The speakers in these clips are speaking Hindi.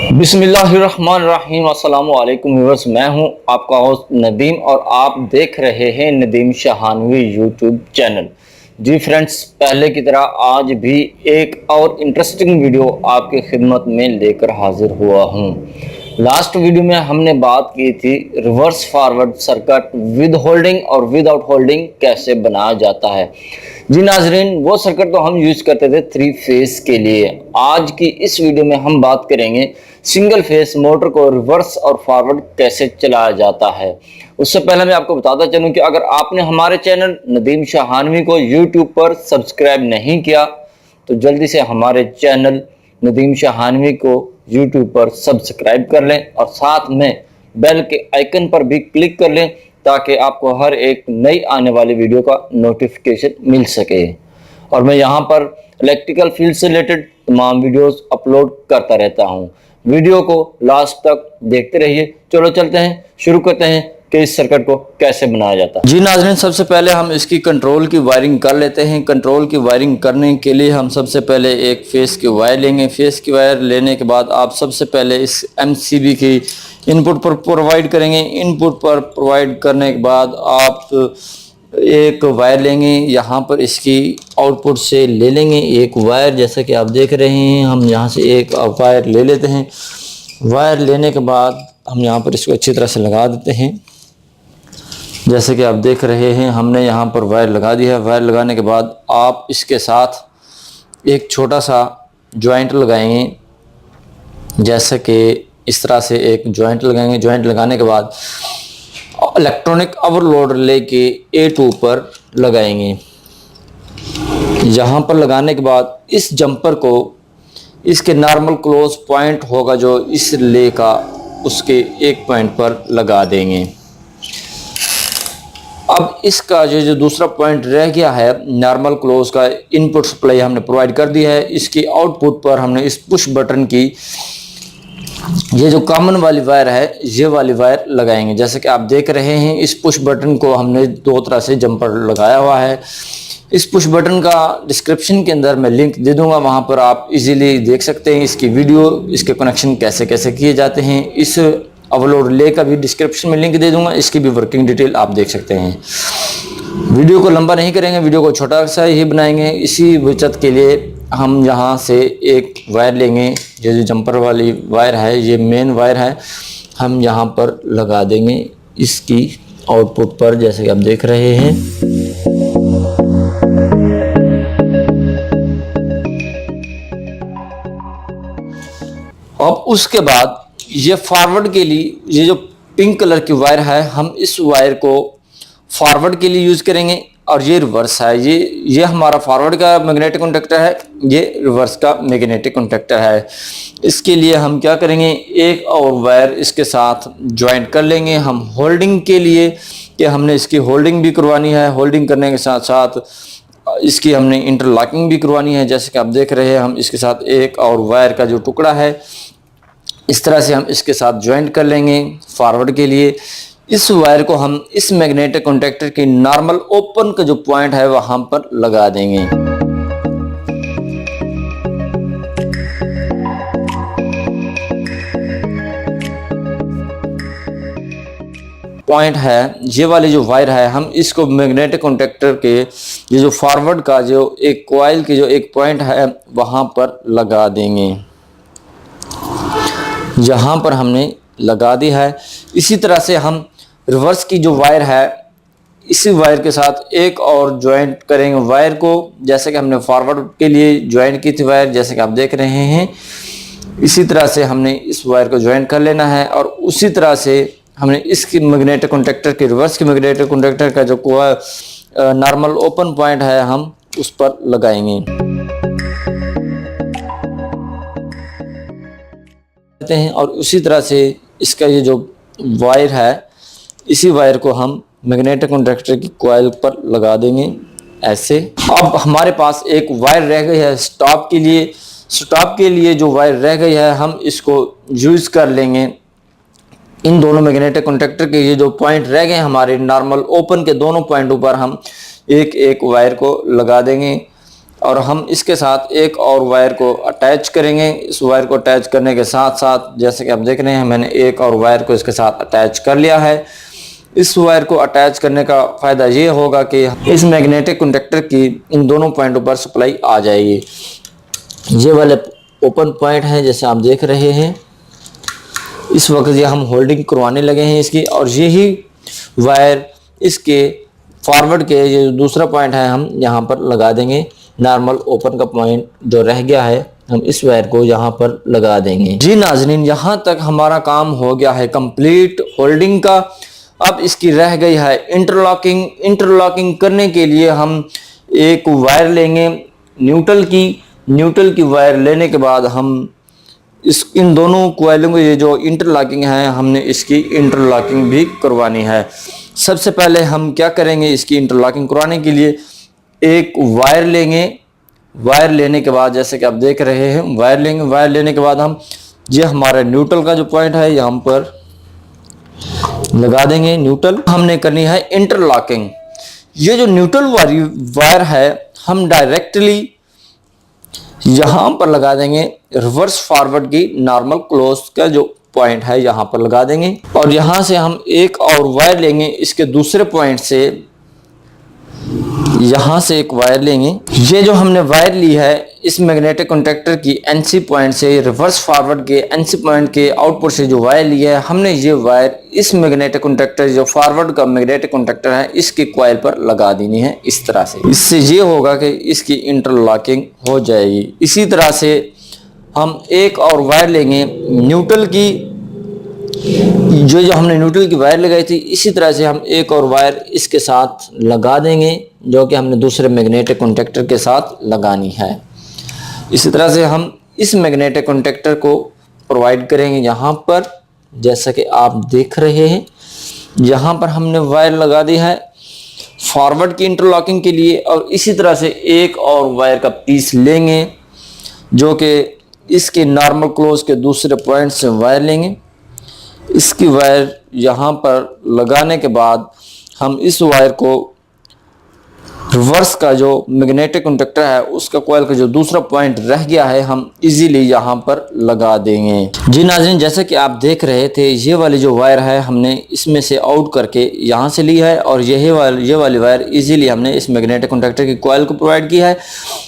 बिस्मिल्लाहिर्रहमानिर्रहीम अस्सलामु अलैकुम व्यूअर्स, मैं हूं आपका होस्ट नदीम और आप देख रहे हैं नदीम शाहानवी यूट्यूब चैनल। जी फ्रेंड्स, पहले की तरह आज भी एक और इंटरेस्टिंग वीडियो आपकी खिदमत में लेकर हाजिर हुआ हूं। लास्ट वीडियो में हमने बात की थी reverse forward circuit with holding और विदाउट होल्डिंग कैसे बनाया जाता है। जी नाजरीन, वो सर्किट तो हम यूज करते थे 3 फेज के लिए। आज की इस वीडियो में हम बात करेंगे सिंगल फेज मोटर को रिवर्स और फॉरवर्ड कैसे चलाया जाता है। उससे पहले मैं आपको बताता चलूं कि अगर आपने हमारे चैनल नदीम शाहानवी को यूट्यूब पर सब्सक्राइब नहीं किया तो जल्दी से हमारे चैनल नदीम शाहानवी को यूट्यूब पर सब्सक्राइब कर लें और साथ में बेल के आइकन पर भी क्लिक कर लें ताकि आपको हर एक नई आने वाली वीडियो का नोटिफिकेशन मिल सके। और मैं यहाँ पर इलेक्ट्रिकल फील्ड से रिलेटेड तमाम वीडियोस अपलोड करता रहता हूँ। वीडियो को लास्ट तक देखते रहिए। चलो चलते हैं, शुरू करते हैं कि इस सर्किट को कैसे बनाया जाता है। जी नाज़रीन, सबसे पहले हम इसकी कंट्रोल की वायरिंग कर लेते हैं। कंट्रोल की वायरिंग करने के लिए हम सबसे पहले एक फेस की वायर लेंगे। फेस की वायर लेने के बाद आप सबसे पहले इस एमसीबी की इनपुट पर प्रोवाइड करेंगे। इनपुट पर प्रोवाइड करने के बाद आप एक वायर लेंगे, यहाँ पर इसकी आउटपुट से ले लेंगे एक वायर। जैसा कि आप देख रहे हैं, हम यहाँ से एक वायर ले लेते हैं। वायर लेने के बाद हम यहाँ पर इसको अच्छी तरह से लगा देते हैं। जैसे कि आप देख रहे हैं, हमने यहाँ पर वायर लगा दी है। वायर लगाने के बाद आप इसके साथ एक छोटा सा जॉइंट लगाएंगे। जैसे कि इस तरह से एक जॉइंट लगाएंगे। जॉइंट लगाने के बाद इलेक्ट्रॉनिक ओवरलोड लेके A2 पर लगाएंगे। यहाँ पर लगाने के बाद इस जंपर को इसके नॉर्मल क्लोज पॉइंट होगा जो इस रिले का, उसके एक पॉइंट पर लगा देंगे। अब इसका जो दूसरा पॉइंट रह गया है नॉर्मल क्लोज का, इनपुट सप्लाई हमने प्रोवाइड कर दी है। इसकी आउटपुट पर हमने इस पुश बटन की ये जो कॉमन वाली वायर है, ये वाली वायर लगाएंगे। जैसे कि आप देख रहे हैं, इस पुश बटन को हमने 2 तरह से जंपर लगाया हुआ है। इस पुश बटन का डिस्क्रिप्शन के अंदर मैं लिंक दे दूंगा, वहां पर आप इजीली देख सकते हैं इसकी वीडियो, इसके कनेक्शन कैसे कैसे किए जाते हैं। इस ओवरलोड रिले का भी डिस्क्रिप्शन में लिंक दे दूंगा, इसकी भी वर्किंग डिटेल आप देख सकते हैं। वीडियो को लंबा नहीं करेंगे, वीडियो को छोटा सा ही बनाएंगे। इसी बचत के लिए हम यहाँ से एक वायर लेंगे। ये जो जंपर वाली वायर है, ये मेन वायर है, हम यहाँ पर लगा देंगे इसकी आउटपुट पर, जैसे कि आप देख रहे हैं। अब उसके बाद ये फॉरवर्ड के लिए ये जो पिंक कलर की वायर है, हम इस वायर को फॉरवर्ड के लिए यूज करेंगे। और ये रिवर्स है, ये हमारा फॉरवर्ड का मैग्नेटिक कंडक्टर है, ये रिवर्स का मैग्नेटिक कंडक्टर है। इसके लिए हम क्या करेंगे, एक और वायर इसके साथ ज्वाइंट कर लेंगे हम होल्डिंग के लिए, कि हमने इसकी होल्डिंग भी करवानी है। होल्डिंग करने के साथ साथ इसकी हमने इंटरलॉकिंग भी करवानी है। जैसे कि आप देख रहे हैं, हम इसके साथ एक और वायर का जो टुकड़ा है, इस तरह से हम इसके साथ ज्वाइंट कर लेंगे फॉरवर्ड के लिए। इस वायर को हम इस मैग्नेटिक कॉन्टैक्टर की नॉर्मल ओपन का जो पॉइंट है वहां पर लगा देंगे। पॉइंट है ये वाली जो वायर है, हम इसको मैग्नेटिक कॉन्टैक्टर के ये जो फॉरवर्ड का जो एक कॉइल की जो एक पॉइंट है वहां पर लगा देंगे। यहाँ पर हमने लगा दी है। इसी तरह से हम रिवर्स की जो वायर है, इसी वायर के साथ एक और ज्वाइंट करेंगे वायर को, जैसे कि हमने फॉरवर्ड के लिए ज्वाइंट की थी वायर, जैसे कि आप देख रहे हैं। इसी तरह से हमने इस वायर को ज्वाइंट कर लेना है और उसी तरह से हमने इसकी मैग्नेटिक कॉन्टैक्टर के रिवर्स के मैग्नेटिक कॉन्टैक्टर का जो नॉर्मल ओपन पॉइंट है, हम उस पर लगाएंगे हैं। और उसी तरह से इसका ये जो वायर है, इसी वायर को हम मैग्नेटिक कॉन्टैक्टर की कॉइल पर लगा देंगे ऐसे। अब हमारे पास एक वायर रह गई है स्टॉप के लिए। स्टॉप के लिए जो वायर रह गई है, हम इसको यूज कर लेंगे। इन दोनों मैग्नेटिक कॉन्टैक्टर के ये जो पॉइंट रह गए हमारे नॉर्मल ओपन के दोनों पॉइंटों पर हम एक एक वायर को लगा देंगे। और हम इसके साथ एक और वायर को अटैच करेंगे। इस वायर को अटैच करने के साथ साथ जैसे कि आप देख रहे हैं मैंने एक और वायर को इसके साथ अटैच कर लिया है। इस वायर को अटैच करने का फ़ायदा ये होगा कि इस मैग्नेटिक कंडक्टर की इन दोनों पॉइंटों पर सप्लाई आ जाएगी। ये वाले ओपन पॉइंट हैं जैसे आप देख रहे हैं, इस वक्त ये हम होल्डिंग करवाने लगे हैं इसकी, और यही वायर इसके फॉरवर्ड के ये दूसरा पॉइंट है हम यहाँ पर लगा देंगे। नॉर्मल ओपन का पॉइंट जो रह गया है हम इस वायर को यहाँ पर लगा देंगे। जी नाज़रीन, यहाँ तक हमारा काम हो गया है कंप्लीट होल्डिंग का। अब इसकी रह गई है इंटरलॉकिंग। इंटरलॉकिंग करने के लिए हम एक वायर लेंगे न्यूट्रल की वायर लेने के बाद हम इन दोनों कोयलों को ये जो इंटरलॉकिंग है हमने इसकी इंटरलॉकिंग भी करवानी है। सबसे पहले हम क्या करेंगे, इसकी इंटरलॉकिंग करवाने के लिए एक वायर लेंगे। वायर लेने के बाद जैसे कि आप देख रहे हैं वायर लेंगे। वायर लेने के बाद हम ये हमारा न्यूट्रल का जो पॉइंट है यहाँ पर लगा देंगे। न्यूट्रल हमने करनी है इंटरलॉकिंग। ये जो न्यूट्रल वाली वायर है हम डायरेक्टली यहाँ पर लगा देंगे। रिवर्स फॉरवर्ड की नॉर्मल क्लोज का जो पॉइंट है यहाँ पर लगा देंगे, और यहाँ से हम एक और वायर लेंगे इसके दूसरे पॉइंट से। यहाँ से एक वायर लेंगे। ये जो हमने वायर ली है इस मैग्नेटिक कॉन्टैक्टर की एनसी पॉइंट से, रिवर्स फॉरवर्ड के एनसी पॉइंट के आउटपुट से जो वायर ली है हमने, ये वायर इस मैग्नेटिक कॉन्टैक्टर जो फॉरवर्ड का मैग्नेटिक कॉन्टैक्टर है इसकी कॉइल पर लगा देनी है इस तरह से। इससे ये होगा कि इसकी इंटरलॉकिंग हो जाएगी। इसी तरह से हम एक और वायर लेंगे न्यूट्रल की, जो हमने न्यूट्रल की वायर लगाई थी इसी तरह से हम एक और वायर इसके साथ लगा देंगे जो कि हमने दूसरे मैग्नेटिक कॉन्टैक्टर के साथ लगानी है। इसी तरह से हम इस मैग्नेटिक कॉन्टैक्टर को प्रोवाइड करेंगे यहाँ पर, जैसा कि आप देख रहे हैं यहाँ पर हमने वायर लगा दी है फॉरवर्ड की इंटरलॉकिंग के लिए। और इसी तरह से एक और वायर का पीस लेंगे जो कि इसके नॉर्मल क्लोज के दूसरे पॉइंट से वायर लेंगे। इसकी वायर यहाँ पर लगाने के बाद हम इस वायर को रिवर्स का जो मैग्नेटिक कॉन्टैक्टर है उसका कॉइल का जो दूसरा पॉइंट रह गया है हम इजीली यहाँ पर लगा देंगे। जी नाज़रीन, जैसे कि आप देख रहे थे ये वाली जो वायर है हमने इसमें से आउट करके यहाँ से ली है, और ये वाली वायर इजीली हमने इस मैग्नेटिक कॉन्टैक्टर की कॉइल को प्रोवाइड की है।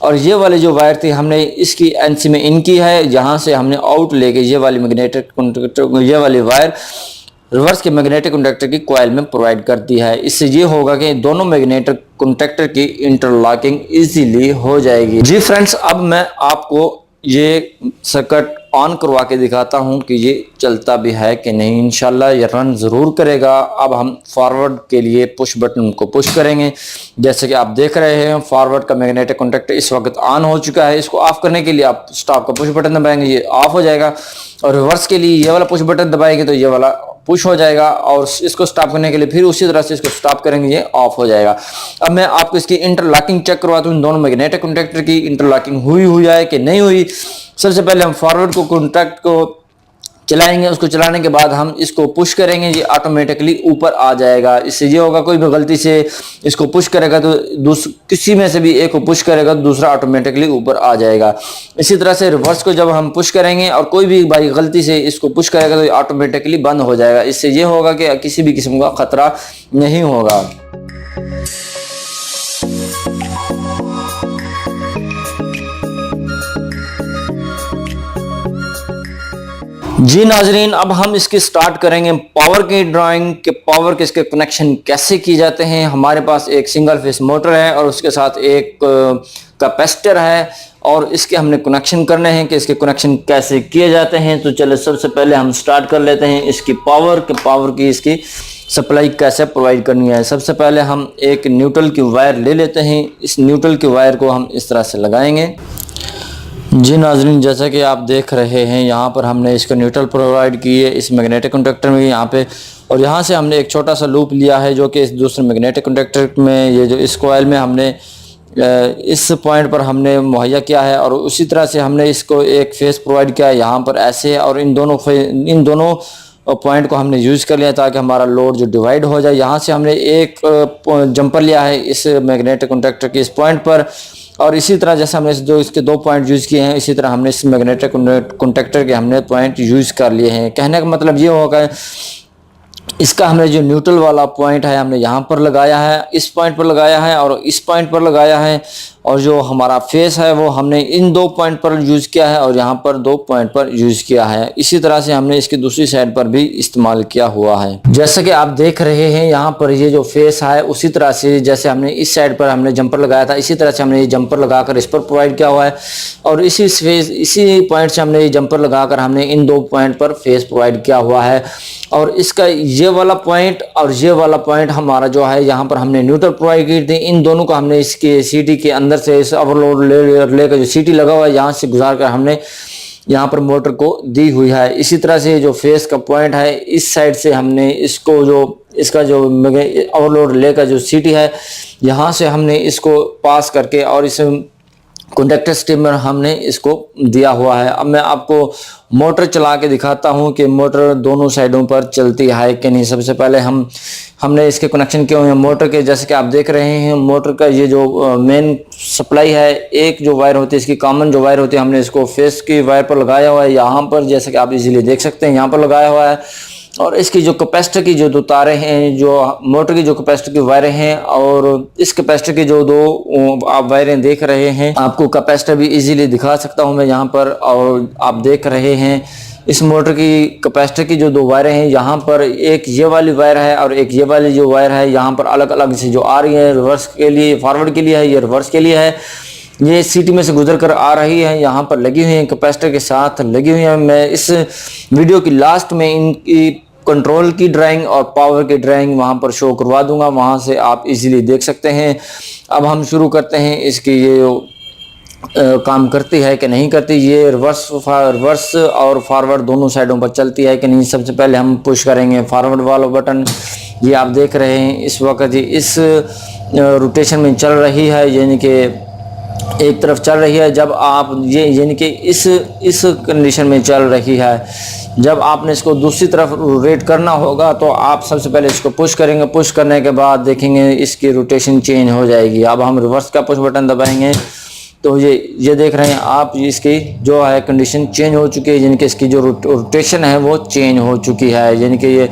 और ये वाली जो वायर थी हमने इसकी एनसी में इन की है, यहाँ से हमने आउट लेके ये वाली मैग्नेटिक कॉन्टैक्टर ये वाली वायर रिवर्स के मैग्नेटिक कॉन्टैक्टर की कॉइल में प्रोवाइड करती है। इससे ये होगा कि दोनों मैग्नेटिक कॉन्टैक्टर की इंटरलॉकिंग इजीली हो जाएगी। जी फ्रेंड्स, अब मैं आपको ये सर्किट ऑन करवा के दिखाता हूं कि ये चलता भी है कि नहीं। इंशाल्लाह ये रन ज़रूर करेगा। अब हम फॉरवर्ड के लिए पुश बटन को पुश करेंगे। जैसे कि आप देख रहे हैं फॉरवर्ड का मैग्नेटिक कॉन्टैक्टर इस वक्त ऑन हो चुका है। इसको ऑफ करने के लिए आप स्टॉप का पुश बटन दबाएंगे, ये ऑफ हो जाएगा। और रिवर्स के लिए ये वाला पुश बटन दबाएंगे तो ये वाला पुश हो जाएगा, और इसको स्टॉप करने के लिए फिर उसी तरह से इसको स्टॉप करेंगे, ये ऑफ हो जाएगा। अब मैं आपको इसकी इंटरलॉकिंग चेक करवाता हूँ, दोनों मैग्नेटिक कॉन्टैक्टर की इंटरलॉकिंग हुई है कि नहीं हुई। सबसे पहले हम फॉरवर्ड को कॉन्टैक्ट को चलाएंगे, उसको चलाने के बाद हम इसको पुश करेंगे, ये ऑटोमेटिकली ऊपर आ जाएगा। इससे ये होगा कोई भी गलती से इसको पुश करेगा तो किसी में से भी एक को पुश करेगा तो दूसरा ऑटोमेटिकली ऊपर आ जाएगा। इसी तरह से रिवर्स को जब हम पुश करेंगे और कोई भी भाई गलती से इसको पुश करेगा तो ये ऑटोमेटिकली बंद हो जाएगा। इससे ये होगा कि किसी भी किस्म का खतरा नहीं होगा। जी नाजरीन, अब हम इसकी स्टार्ट करेंगे पावर की ड्राइंग के पावर के इसके कनेक्शन कैसे किए जाते हैं। हमारे पास एक सिंगल फेस मोटर है और उसके साथ एक कैपेसिटर है और इसके हमने कनेक्शन करने हैं कि इसके कनेक्शन कैसे किए जाते हैं। तो चले सबसे पहले हम स्टार्ट कर लेते हैं इसकी पावर की इसकी सप्लाई कैसे प्रोवाइड करनी है। सबसे पहले हम एक न्यूट्रल की वायर ले लेते हैं। इस न्यूट्रल की वायर को हम इस तरह से लगाएंगे। जी नाज़रीन, जैसा कि आप देख रहे हैं यहाँ पर हमने इसका न्यूट्रल प्रोवाइड की है इस मैग्नेटिक कॉन्टैक्टर में यहाँ पे, और यहाँ से हमने एक छोटा सा लूप लिया है जो कि इस दूसरे मैग्नेटिक कॉन्टैक्टर में ये जो इस कॉइल में हमने इस पॉइंट पर हमने मुहैया किया है, और उसी तरह से हमने इसको एक फेस प्रोवाइड किया है यहाँ पर ऐसे, और इन दोनों पॉइंट को हमने यूज़ कर लिया ताकि हमारा लोड जो डिवाइड हो जाए। यहाँ से हमने एक जंपर लिया है इस मैग्नेटिक कॉन्टैक्टर के इस पॉइंट पर, और इसी तरह जैसे हमने जो इसके 2 पॉइंट यूज़ किए हैं, इसी तरह हमने इस मैग्नेटिक कॉन्टैक्टर के हमने पॉइंट यूज़ कर लिए हैं। कहने का मतलब ये होगा, इसका हमने जो न्यूट्रल वाला पॉइंट है हमने यहाँ पर लगाया है, इस पॉइंट पर लगाया है और इस पॉइंट पर लगाया है, और जो हमारा फेस है वो हमने इन 2 पॉइंट पर यूज़ किया है और यहाँ पर 2 पॉइंट पर यूज़ किया है। इसी तरह से हमने इसकी दूसरी साइड पर भी इस्तेमाल किया हुआ है। जैसा कि आप देख रहे हैं यहाँ पर ये जो फेस है, उसी तरह से जैसे हमने इस साइड पर हमने जंपर लगाया था, इसी तरह से हमने ये जंपर लगाकर इस पर प्रोवाइड किया हुआ है, और इसी पॉइंट से हमने ये जंपर लगाकर हमने इन 2 पॉइंट पर फेस प्रोवाइड किया हुआ है। और इसका ये वाला पॉइंट और ये वाला पॉइंट हमारा जो है, यहाँ पर हमने न्यूट्रल प्रोवाइड की थी, इन दोनों को हमने इसके सीटी के अंदर से इस ओवरलोड लेकर जो सीटी लगा हुआ है यहाँ से गुजार कर हमने यहाँ पर मोटर को दी हुई है। इसी तरह से जो फेस का पॉइंट है, इस साइड से हमने इसको जो इसका जो ओवरलोड लेकर जो सीटी है यहाँ से हमने इसको पास करके और इस कॉन्टैक्टर स्टीमर हमने इसको दिया हुआ है। अब मैं आपको मोटर चला के दिखाता हूँ कि मोटर दोनों साइडों पर चलती है कि नहीं। सबसे पहले हमने इसके कनेक्शन किए हुए हैं मोटर के, जैसे कि आप देख रहे हैं मोटर का ये जो मेन सप्लाई है, एक जो वायर होती है इसकी कॉमन जो वायर होती है, हमने इसको फेस की वायर पर लगाया हुआ है यहाँ पर, जैसे कि आप इजीली देख सकते हैं यहाँ पर लगाया हुआ है। और इसकी जो कैपेसिटर की जो 2 तारें हैं, जो मोटर की जो कैपेसिटर की वायरें हैं, और इस कैपेसिटर की जो 2 आप वायरें देख रहे हैं, आपको कैपेसिटर भी इजीली दिखा सकता हूं मैं यहाँ पर। और आप देख रहे हैं इस मोटर की कैपेसिटर की जो 2 वायरें हैं, यहाँ पर एक ये वाली वायर है और एक ये वाली जो वायर है, यहाँ पर अलग अलग से जो आ रही है, रिवर्स के लिए फॉरवर्ड के लिए है, ये रिवर्स के लिए है, ये सीटी में से गुजर कर आ रही है, यहाँ पर लगी हुई है, कैपेसिटर के साथ लगी हुई है। मैं इस वीडियो की लास्ट में इनकी कंट्रोल की ड्राइंग और पावर की ड्राइंग वहाँ पर शो करवा दूंगा, वहाँ से आप इजीली देख सकते हैं। अब हम शुरू करते हैं इसकी ये काम करती है कि नहीं करती, ये रिवर्स और फॉरवर्ड दोनों साइडों पर चलती है कि नहीं। सबसे पहले हम पुश करेंगे फॉरवर्ड वाला बटन, ये आप देख रहे हैं इस वक्त इस रोटेशन में चल रही है, यानी कि एक तरफ चल रही है। जब आप ये यानी कि इस कंडीशन में चल रही है, जब आपने इसको दूसरी तरफ रोटेट करना होगा तो आप सबसे पहले इसको पुश करेंगे, पुश करने के बाद देखेंगे इसकी रोटेशन चेंज हो जाएगी। अब हम रिवर्स का पुश बटन दबाएंगे तो ये देख रहे हैं आप, इसकी जो है कंडीशन चेंज हो चुकी है, यानी कि इसकी जो रोटेशन है वो चेंज हो चुकी है, यानी कि ये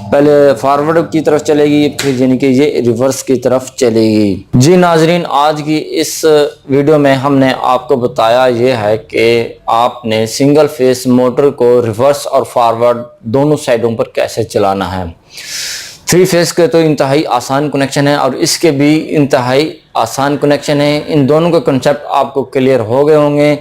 पहले फॉरवर्ड की तरफ चलेगी, फिर यानी कि ये रिवर्स की तरफ चलेगी। जी नाजरीन, आज की इस वीडियो में हमने आपको बताया ये है कि आपने सिंगल फेस मोटर को रिवर्स और फॉरवर्ड दोनों साइडों पर कैसे चलाना है। 3 फेस के तो इंतहाई आसान कनेक्शन है और इसके भी इंतहाई आसान कनेक्शन है। इन दोनों के कंसेप्ट आपको क्लियर हो गए होंगे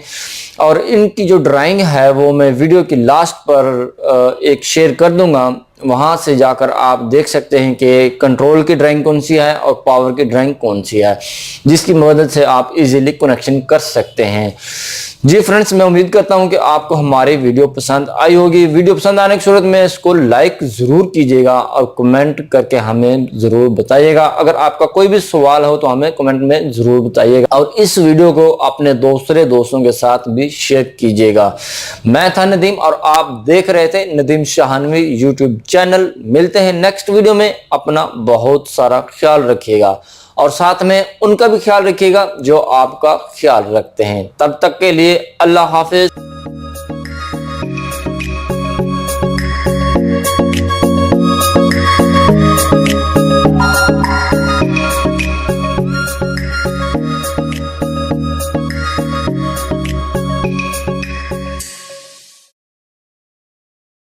और इनकी जो ड्राइंग है वो मैं वीडियो की लास्ट पर एक शेयर कर दूंगा, वहां से जाकर आप देख सकते हैं कि कंट्रोल की ड्राइंग कौन सी है और पावर की ड्राइंग कौन सी है, जिसकी मदद से आप इजीली कनेक्शन कर सकते हैं। जी फ्रेंड्स, मैं उम्मीद करता हूं कि आपको हमारी वीडियो पसंद आई होगी। वीडियो पसंद आने की सूरत में इसको लाइक जरूर कीजिएगा और कमेंट करके हमें जरूर बताइएगा। अगर आपका कोई भी सवाल हो तो हमें कमेंट में जरूर बताइएगा और इस वीडियो को अपने दूसरे दोस्तों के साथ भी शेयर कीजिएगा। मैं था नदीम और आप देख रहे थे नदीम शाहानवी यूट्यूब चैनल। मिलते हैं नेक्स्ट वीडियो में। अपना बहुत सारा ख्याल रखिएगा और साथ में उनका भी ख्याल रखिएगा जो आपका ख्याल रखते हैं। तब तक के लिए अल्लाह हाफिज।